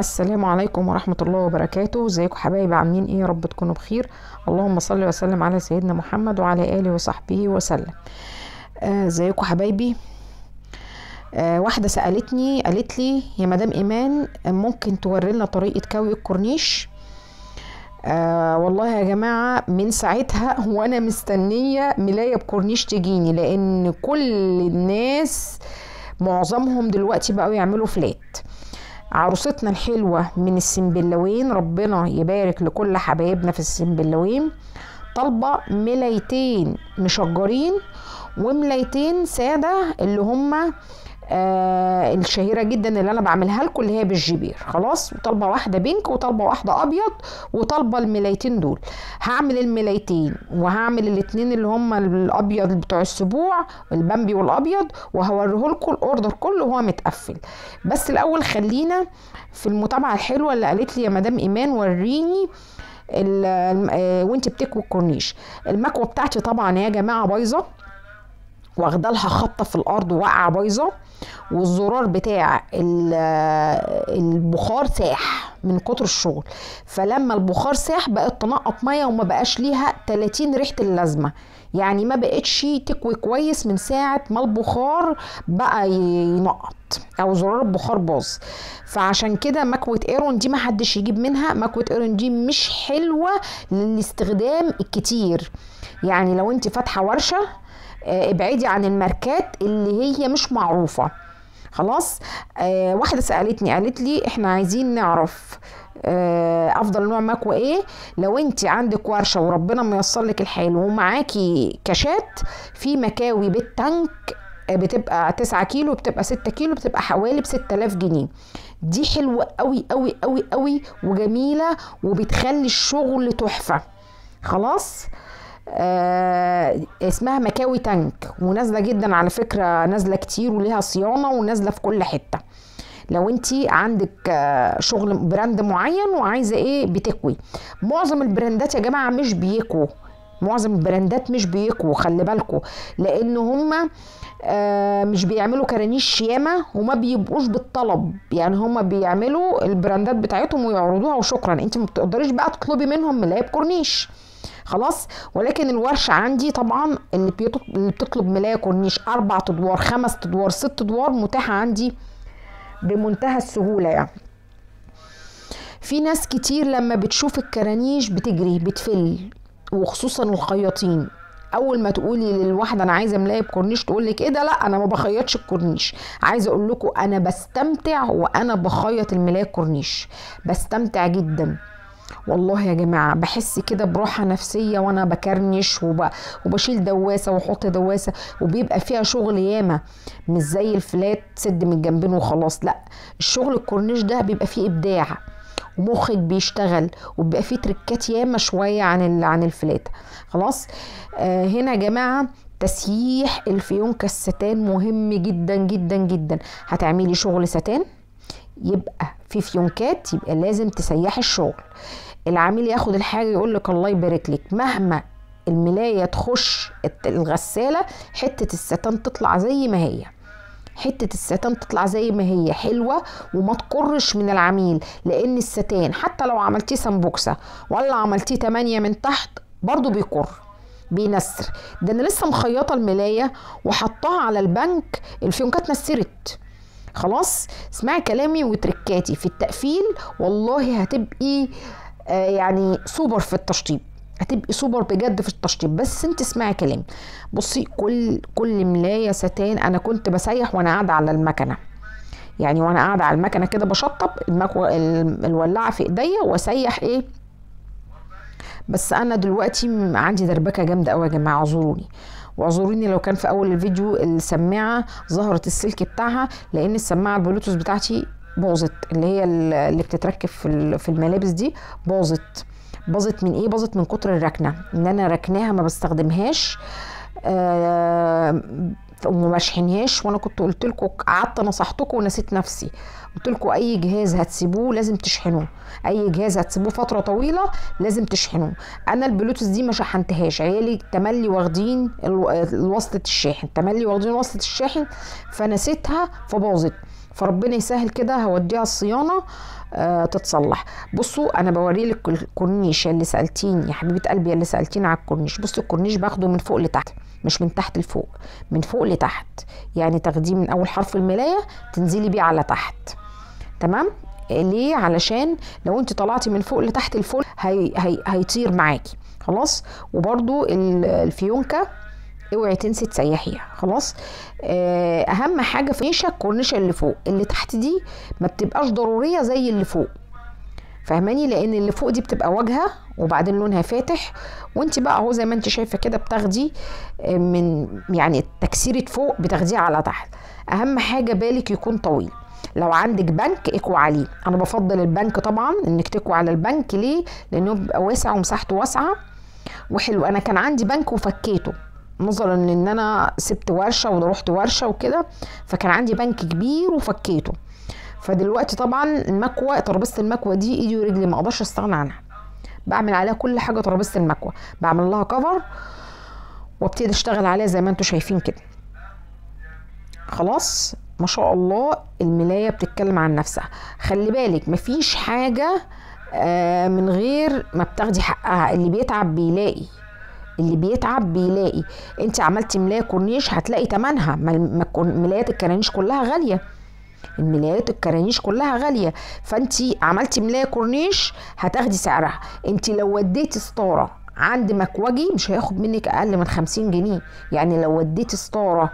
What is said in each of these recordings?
السلام عليكم ورحمة الله وبركاته. ازيكم حبايبي؟ عاملين ايه؟ يا رب تكونوا بخير. اللهم صل وسلم على سيدنا محمد وعلى آله وصحبه وسلم. ازيكم حبايبي؟ واحدة سألتني قالت لي يا مدام ايمان ممكن توري لنا طريقة كوي الكورنيش؟ والله يا جماعة من ساعتها وانا مستنية ملاية بكورنيش تجيني، لان كل الناس معظمهم دلوقتي بقوا يعملوا فلات. عروستنا الحلوة من السنبلاوين، ربنا يبارك لكل حبايبنا في السنبلاوين، طالبة ملايتين مشجرين وملايتين سادة اللي هما الشهيرة جدا اللي انا بعملها لكم اللي هي بالجبير. خلاص، وطالبة واحدة بينك وطالبة واحدة ابيض وطالبة الملايتين دول. هعمل الملايتين وهعمل الاتنين اللي هما الابيض بتوع السبوع، البامبي والابيض، وهوريه لكم الاوردر كله وهو متقفل. بس الاول خلينا في المتابعة الحلوة اللي قالت لي يا مدام ايمان وريني وانت بتكوي الكورنيش. المكوة بتاعتي طبعا يا جماعة بايظة، واخدالها خبطه في الارض واقعه بايظه، والزرار بتاع البخار ساح من كتر الشغل. فلما البخار ساح بقت تنقط ميه وما بقاش ليها 30 ريحه اللازمه، يعني ما بقتش تكوي كويس من ساعه ما البخار بقى ينقط او زرار البخار باظ. فعشان كده مكوه ايرون دي ما حدش يجيب منها. مكوه ايرون دي مش حلوه للاستخدام الكتير، يعني لو انت فاتحه ورشه ابعدي عن الماركات اللي هي مش معروفة. خلاص. واحدة سألتني قالت لي احنا عايزين نعرف افضل نوع مكوى ايه. لو انت عندك ورشة وربنا ميسر لك الحال ومعاكي كاشات، في مكاوي بالتانك بتبقى 9 كيلو، بتبقى 6 كيلو، بتبقى حوالي ب6000 جنيه. دي حلوة قوي قوي قوي قوي وجميلة وبتخلي الشغل تحفة. خلاص. اسمها مكاوي تانك، ونازله جدا على فكره، نازله كتير وليها صيانه ونازله في كل حته. لو انتي عندك شغل براند معين وعايزه ايه بتكوي. معظم البراندات يا جماعه مش بيكوا، معظم البراندات مش بيكوا، خلي بالكوا، لان هما مش بيعملوا كرانيش ياما وما بيبقوش بالطلب. يعني هما بيعملوا البراندات بتاعتهم ويعرضوها وشكرا، انت ما بتقدريش بقى تطلبي منهم ملايه بكورنيش. خلاص. ولكن الورشه عندي طبعا اللي بتطلب ملايه كورنيش 4 ادوار 5 ادوار 6 ادوار متاحه عندي بمنتهى السهوله. يعني في ناس كتير لما بتشوف الكرانيش بتجري بتفل، وخصوصا الخياطين. اول ما تقولي للواحده انا عايزه ملايه بكورنيش تقول لك ايه ده؟ لا انا ما بخيطش الكورنيش. عايزه اقول لكم انا بستمتع وانا بخيط الملايه الكورنيش، بستمتع جدا والله يا جماعه. بحس كده براحه نفسيه وانا بكرنش وبشيل دواسه واحط دواسه، وبيبقى فيها شغل ياما، مش زي الفلات سد من الجنبين وخلاص. لا، الشغل الكورنيش ده بيبقى فيه ابداع ومخك بيشتغل، وبيبقى فيه تركات ياما شويه عن الفلات. خلاص. هنا يا جماعه تسييح الفيونكه الستان مهم جدا جدا جدا. هتعملي شغل ستان يبقى في فيونكات، يبقى لازم تسيحي الشغل. العميل ياخد الحاجه يقول لك الله يبارك لك، مهما الملايه تخش الغساله حته الستان تطلع زي ما هي، حته الستان تطلع زي ما هي حلوه وما تقرش من العميل. لان الستان حتى لو عملتيه سمبوكسه ولا عملتيه 8 من تحت برضو بيقر بينسر. ده انا لسه مخيطه الملايه وحطها على البنك الفيونكات نسرت. خلاص. اسمعي كلامي وتركاتي في التقفيل، والله هتبقي يعني سوبر في التشطيب، هتبقي سوبر بجد في التشطيب. بس انت اسمعي كلامي. بصي، كل ملايه ستان انا كنت بسيح وانا قاعده على المكنه، يعني وانا قاعده على المكنه كده بشطب الولاعه في ايديا واسيح ايه. بس انا دلوقتي عندي دربكه جامده قوي يا جماعه، اعذروني واعذروني لو كان في اول الفيديو السماعه ظهرت السلك بتاعها، لان السماعه البلوتوث بتاعتي باظت، اللي هي اللي بتتركب في الملابس دي باظت من ايه؟ باظت من كتر الركنه، ان انا ركناها ما بستخدمهاش وما بشحنهاش. وانا كنت قلت لكم، قعدت نصحتكم ونسيت نفسي، قلت لكم اي جهاز هتسيبوه لازم تشحنوه، اي جهاز هتسيبوه فتره طويله لازم تشحنوه. انا البلوتوث دي ما شحنتهاش، عيالي تملي واخدين وصله الشاحن، تملي واخدين وصله الشاحن، فنسيتها فباظت. فربنا يسهل كده هوديها الصيانه تتصلح. بصوا انا بوري لك الكورنيش اللي سالتيني يا حبيبه قلبي، اللي سالتيني على الكورنيش. بصوا الكورنيش باخده من فوق لتحت، مش من تحت لفوق، من فوق لتحت، يعني تاخديه من اول حرف الملايه تنزلي بيه على تحت. تمام؟ ليه؟ علشان لو انت طلعتي من فوق لتحت الفول هيطير معاكي. خلاص؟ وبرده الفيونكه اوعي تنسي تسيحيها. خلاص؟ اهم حاجه في الكورنيشه اللي فوق، اللي تحت دي ما بتبقاش ضروريه زي اللي فوق، فاهماني؟ لان اللي فوق دي بتبقى واجهه وبعدين لونها فاتح، وانت بقى اهو زي ما انت شايفه كده بتاخدي من يعني تكسيره فوق بتاخديه على تحت. اهم حاجه بالك يكون طويل. لو عندك بنك اكوي عليه، انا بفضل البنك طبعا انك تكوي على البنك. ليه؟ لانه بيبقى واسع ومساحته واسعه وحلو. انا كان عندي بنك وفكيته نظرا ان انا سبت ورشه ورحت ورشه وكده، فكان عندي بنك كبير وفكيته. فدلوقتي طبعا المكوه، ترابيزه المكوه دي ايدي ورجلي ما اقدرش استغنى عنها، بعمل عليها كل حاجه. ترابيزه المكوه بعمل لها كفر وابتدي اشتغل عليها زي ما انتم شايفين كده. خلاص؟ ما شاء الله الملايه بتتكلم عن نفسها. خلي بالك مفيش حاجه من غير ما بتاخدي حقها. اللي بيتعب بيلاقي، اللي بيتعب بيلاقي. انت عملتي ملايه كورنيش هتلاقي تمنها. ملايات الكرانيش كلها غاليه، الملايات الكرانيش كلها غاليه، فانت عملتي ملايه كورنيش هتاخدي سعرها. انت لو وديتي ستاره عند مكوجي مش هياخد منك اقل من 50 جنيه. يعني لو وديتي ستاره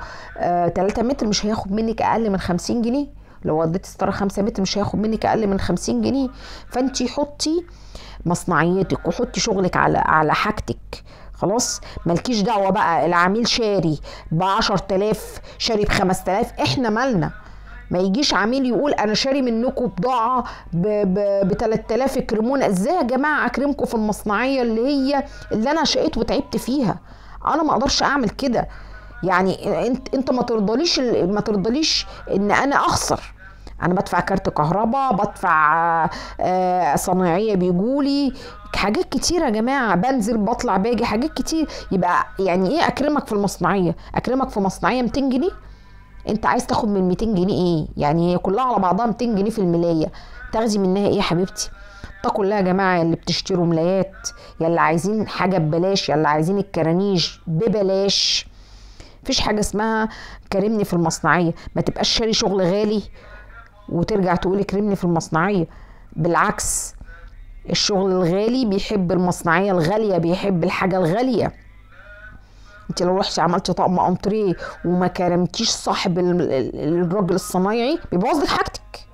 3 متر مش هياخد منك اقل من 50 جنيه. لو وديتي ستاره 5 متر مش هياخد منك اقل من 50 جنيه. فانت حطي مصنعيتك وحطي شغلك على حاجتك. خلاص؟ مالكيش دعوه بقى العميل شاري ب10,000 شاري ب5,000، احنا مالنا. ما يجيش عميل يقول انا شاري منكم بضاعه ب 3000 اكرمونا. ازاي يا جماعه اكرمكم في المصنعيه اللي انا شقيت وتعبت فيها؟ انا ما اقدرش اعمل كده. يعني انت ما ترضليش ان انا اخسر. انا بدفع كارت كهرباء، بدفع صناعيه بيجولي حاجات كتير يا جماعه، بنزل بطلع باجي حاجات كتير. يبقى يعني ايه اكرمك في المصنعيه؟ اكرمك في مصنعيه 200 جنيه؟ انت عايز تاخد من 200 جنيه ايه؟ يعني هي كلها على بعضها 200 جنيه في الملايه، تاخدي منها ايه يا حبيبتي؟ اتقوا الله يا جماعه، يلي بتشتروا ملايات، يلي عايزين حاجه ببلاش، يلي عايزين الكرانيش ببلاش. مفيش حاجه اسمها كرمني في المصنعيه. ما تبقاش شاري شغل غالي وترجع تقولي كرمني في المصنعيه. بالعكس، الشغل الغالي بيحب المصنعيه الغاليه، بيحب الحاجه الغاليه. انت لو رحتي عملتي طقم انتريه وما كرمتيش صاحب الراجل الصنايعي بيبوظ لك حاجتك،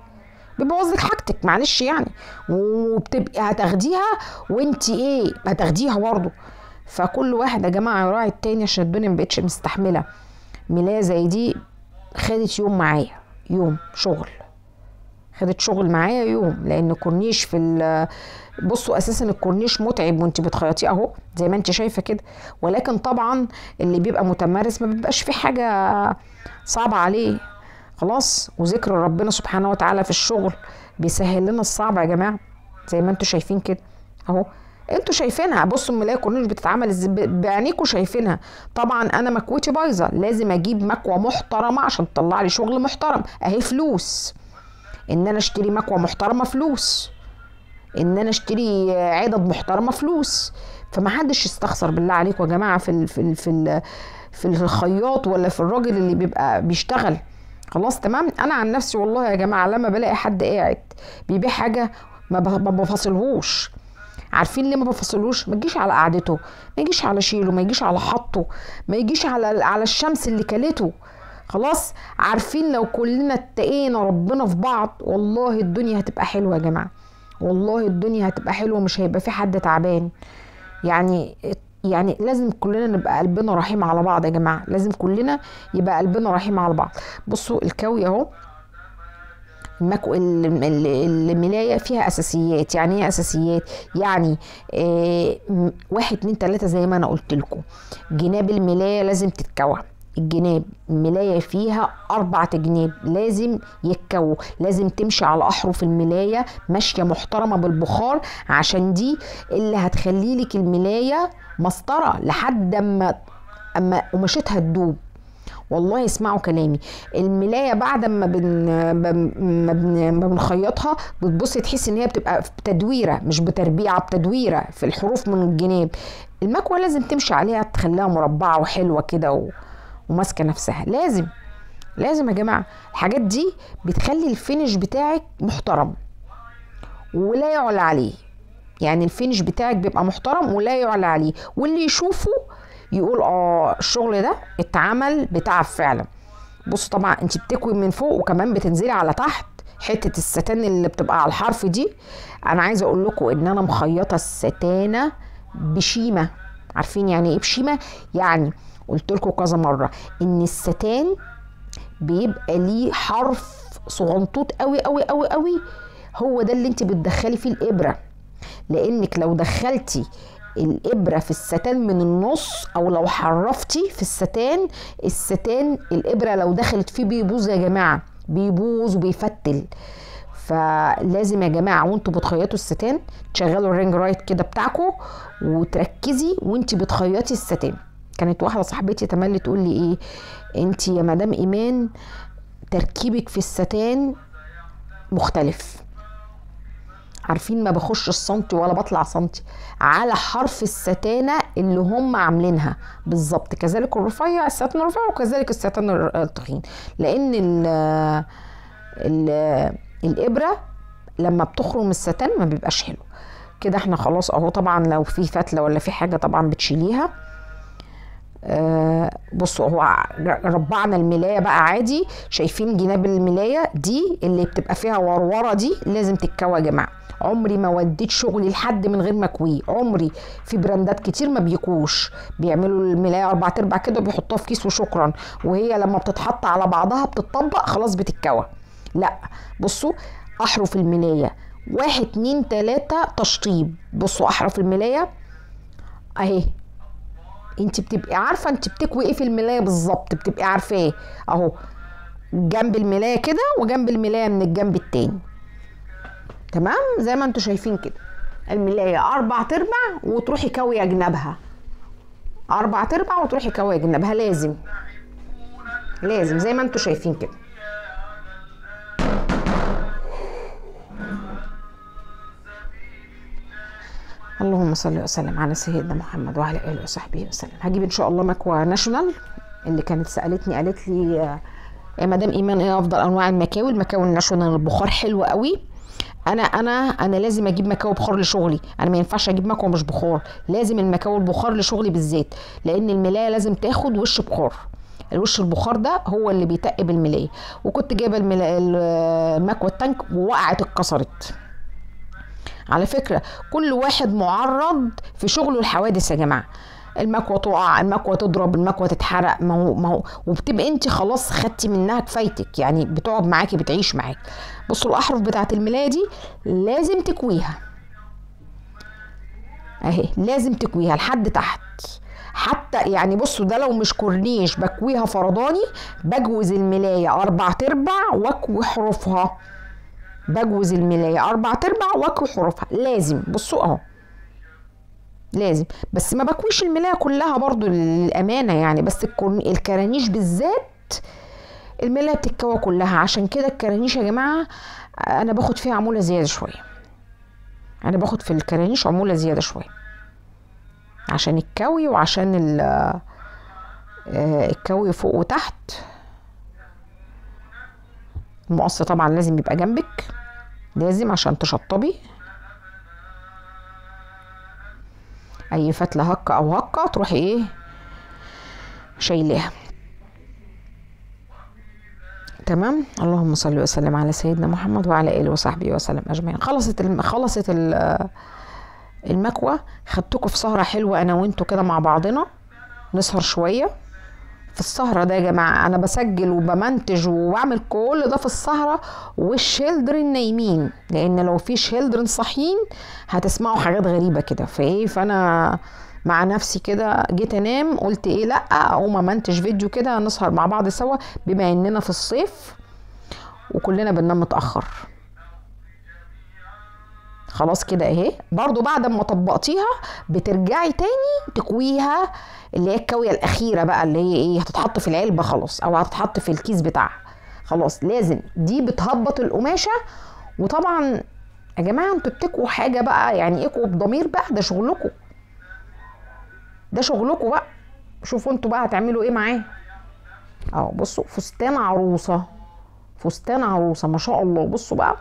بيبوظ لك حاجتك، معلش يعني. وبتبقي هتاخديها وانت ايه هتاخديها برضه. فكل واحد يا جماعه يراعي التاني عشان الدنيا مبقتش مستحمله. ملايه زي دي خدت يوم معايا، يوم شغل، خدت شغل معايا يوم. لان كورنيش بصوا اساسا الكورنيش متعب وانت بتخيطيه اهو زي ما انت شايفه كده، ولكن طبعا اللي بيبقى متمرس ما بيبقاش في حاجه صعبه عليه. خلاص؟ وذكر ربنا سبحانه وتعالى في الشغل بيسهل لنا الصعب يا جماعه زي ما انتوا شايفين كده اهو. انتوا شايفينها، بصوا الملايه كورنيش بتتعمل ازاي بعينيكوا شايفينها. طبعا انا مكوتي بايظه، لازم اجيب مكوه محترمه عشان تطلع لي شغل محترم. اهي فلوس ان انا اشتري مكوه محترمه، فلوس ان انا اشتري عدد محترمه، فلوس. فما حدش يستخسر بالله عليكم يا جماعه في الخياط ولا في الراجل اللي بيبقى بيشتغل. خلاص؟ تمام. انا عن نفسي والله يا جماعه لما بلاقي حد قاعد بيبيع حاجه ما بفاصلهوش. عارفين ليه ما بفاصلهوش؟ ما تجيش على قعدته، ما يجيش على شيله، ما يجيش على حطه، ما يجيش على الشمس اللي كلته. خلاص؟ عارفين لو كلنا اتقينا ربنا في بعض والله الدنيا هتبقى حلوه يا جماعه، والله الدنيا هتبقى حلوه، مش هيبقى في حد تعبان. يعني لازم كلنا نبقى قلبنا رحيم على بعض يا جماعه، لازم كلنا يبقى قلبنا رحيم على بعض. بصوا الكوي اهو، الملايه فيها اساسيات. يعني ايه اساسيات؟ يعني 1 2 3 زي ما انا قلت لكم. جناب الملايه لازم تتكوى، الجناب الملايه فيها 4 جناب لازم يتكووا، لازم تمشي على احرف الملايه ماشيه محترمه بالبخار، عشان دي اللي هتخلي لك الملايه مسطره لحد اما قماشتها تدوب. والله اسمعوا كلامي. الملايه بعد ما بنخيطها بتبصي تحسي ان هي بتبقى بتدويره، مش بتربيعه، بتدويره في الحروف من الجناب. المكوه لازم تمشي عليها تخليها مربعه وحلوه كده وماسكه نفسها. لازم يا جماعه. الحاجات دي بتخلي الفينش بتاعك محترم ولا يعلى عليه. يعني الفينش بتاعك بيبقى محترم ولا يعلى عليه، واللي يشوفه يقول الشغل ده اتعمل بتعب فعلا. بصوا طبعا انت بتكوي من فوق وكمان بتنزلي على تحت. حته الستان اللي بتبقى على الحرف دي، انا عايزه اقول لكم ان انا مخيطه الستانه بشيمه. عارفين يعني ايه بشيمه؟ يعني قلت لكم كذا مره ان الستان بيبقى ليه حرف صغنطوط قوي قوي قوي قوي، هو ده اللي انت بتدخلي فيه الابره. لانك لو دخلتي الابره في الستان من النص او لو حرفتي في الستان الابره لو دخلت فيه بيبوظ يا جماعه، بيبوظ وبيفتل. فلازم يا جماعه وانتوا بتخيطوا الستان تشغلوا الرينج رايت كده بتاعكم وتركزي وانت بتخيطي الستان. كانت واحده صاحبتي تملي تقول لي ايه، انت يا مدام ايمان تركيبك في الستان مختلف. عارفين ما بخش السنتي ولا بطلع سنتي على حرف الستانة اللي هم عاملينها بالظبط. كذلك الرفيع، الستان الرفيع، وكذلك الستان التخين. لان الابرة لما بتخرم الستان ما بيبقاش حلو كده. احنا خلاص اهو. طبعا لو في فتلة ولا في حاجة طبعا بتشيليها. بصوا هو ربعنا الملايه بقى عادي. شايفين جناب الملايه دي اللي بتبقى فيها وروره دي لازم تتكوى يا جماعه. عمري ما وديت شغلي لحد من غير ما اكويه. عمري. في براندات كتير ما بيكوش، بيعملوا الملايه 4/4 كده وبيحطوها في كيس وشكرا، وهي لما بتتحط على بعضها بتطبق خلاص بتتكوى. لا بصوا، احرف الملايه 1 2 3 تشطيب. بصوا احرف الملايه اهي. انت بتبقي عارفه انت بتكوي ايه في الملايه بالظبط، بتبقي عارفاه اهو. جنب الملايه كده وجنب الملايه من الجنب التاني. تمام زي ما انتوا شايفين كده. الملايه 4/4 وتروحي كويه جنبها. 4/4 وتروحي كويه جنبها. لازم زي ما انتوا شايفين كده. اللهم صل وسلم على سيدنا محمد وعلى اله وصحبه وسلم. هجيب ان شاء الله مكوى ناشونال. اللي كانت سالتني قالت لي يا مدام ايمان ايه افضل انواع المكاوي؟ المكاوي الناشونال البخار حلوه قوي. انا لازم اجيب مكاوي بخار لشغلي. انا ما ينفعش اجيب مكوى مش بخار. لازم المكاوي البخار لشغلي بالذات، لان الملايه لازم تاخد وش بخار. الوش البخار ده هو اللي بيتقب الملايه. وكنت جايبه المكوى التانك ووقعت اتكسرت. على فكرة كل واحد معرض في شغله الحوادث يا جماعة. المكوى تقع، المكوى تضرب، المكوى تتحرق. ما هو وبتبقى انت خلاص خدتي منها كفايتك، يعني بتقعد معاكي بتعيش معاكي. بصوا الاحرف بتاعت الملاية دي لازم تكويها اهي، لازم تكويها لحد تحت. حتى يعني بصوا ده لو مش كورنيش بكويها فرداني. بجوز الملاية 4/4 واكوي حروفها. بجوز الملاية 4/4 واكوي حروفها. لازم. بصوا اهو لازم. بس ما بكويش الملاية كلها برضو للأمانة يعني. بس الكرانيش بالذات الملاية بتتكوى كلها. عشان كده الكرانيش يا جماعة أنا باخد فيها عمولة زيادة شوية. أنا باخد في الكرانيش عمولة زيادة شوية عشان الكوي وعشان الكوي فوق وتحت. المقص طبعا لازم يبقى جنبك، لازم عشان تشطبي. اي فتله هكه او هكه تروحي ايه شايلاها. تمام. اللهم صل وسلم على سيدنا محمد وعلى اله وصحبه وسلم اجمعين. خلصت المكوى. خدتكم في سهره حلوه انا وانتوا كده مع بعضنا، نسهر شويه. في السهرة ده يا جماعة أنا بسجل وبمنتج وبعمل كل ده في السهرة والشيلدرن نايمين، لأن لو في شيلدرن صاحيين هتسمعوا حاجات غريبة كده. فأنا مع نفسي كده جيت أنام، قلت إيه لأ أقوم أمنتج فيديو كده نسهر مع بعض سوا، بما إننا في الصيف وكلنا بننام متأخر. خلاص كده اهي. برضو بعد ما طبقتيها بترجعي تاني تكويها، اللي هي الكويه الاخيره بقى، اللي هي ايه، هتتحط في العلبه خلاص او هتتحط في الكيس بتاعها خلاص. لازم دي بتهبط القماشه. وطبعا يا جماعه انتوا بتكووا حاجه بقى، يعني اكووا بضمير بقى، ده شغلكم، ده شغلكم بقى. شوفوا انتوا بقى هتعملوا ايه معاه. اهو بصوا، فستان عروسه، فستان عروسه ما شاء الله. بصوا بقى،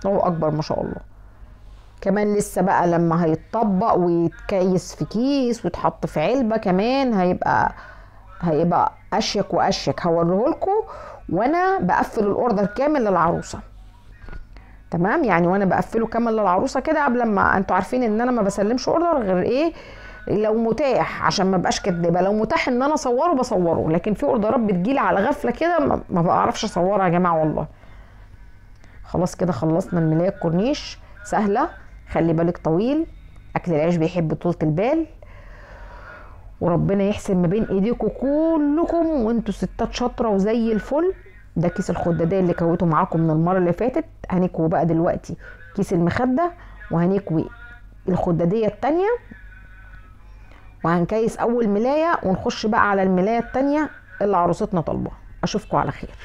الله اكبر ما شاء الله. كمان لسه بقى لما هيتطبق ويتكيس في كيس ويتحط في علبه كمان هيبقى اشيك واشيك. هوريهولكم وانا بقفل الاوردر كامل للعروسه. تمام، يعني وانا بقفله كامل للعروسه كده، قبل ما انتوا عارفين ان انا ما بسلمش اوردر غير ايه لو متاح، عشان ما بقاش كدابه. لو متاح ان انا اصوره بصوره، لكن في اوردرات بتجيلي على غفله كده ما بعرفش اصورها يا جماعه والله. خلاص كده خلصنا الملايه الكورنيش. سهله، خلي بالك طويل، اكل العيش بيحب طولة البال. وربنا يحسن ما بين ايديكم كلكم وانتوا ستات شاطره وزي الفل. ده كيس الخداديه اللي كويته معاكم من المره اللي فاتت. هنكوي بقى دلوقتي كيس المخده، وهنكوي الخداديه التانيه، وهنكيس اول ملايه ونخش بقى على الملايه التانيه اللي عروستنا طالباها. اشوفكم على خير.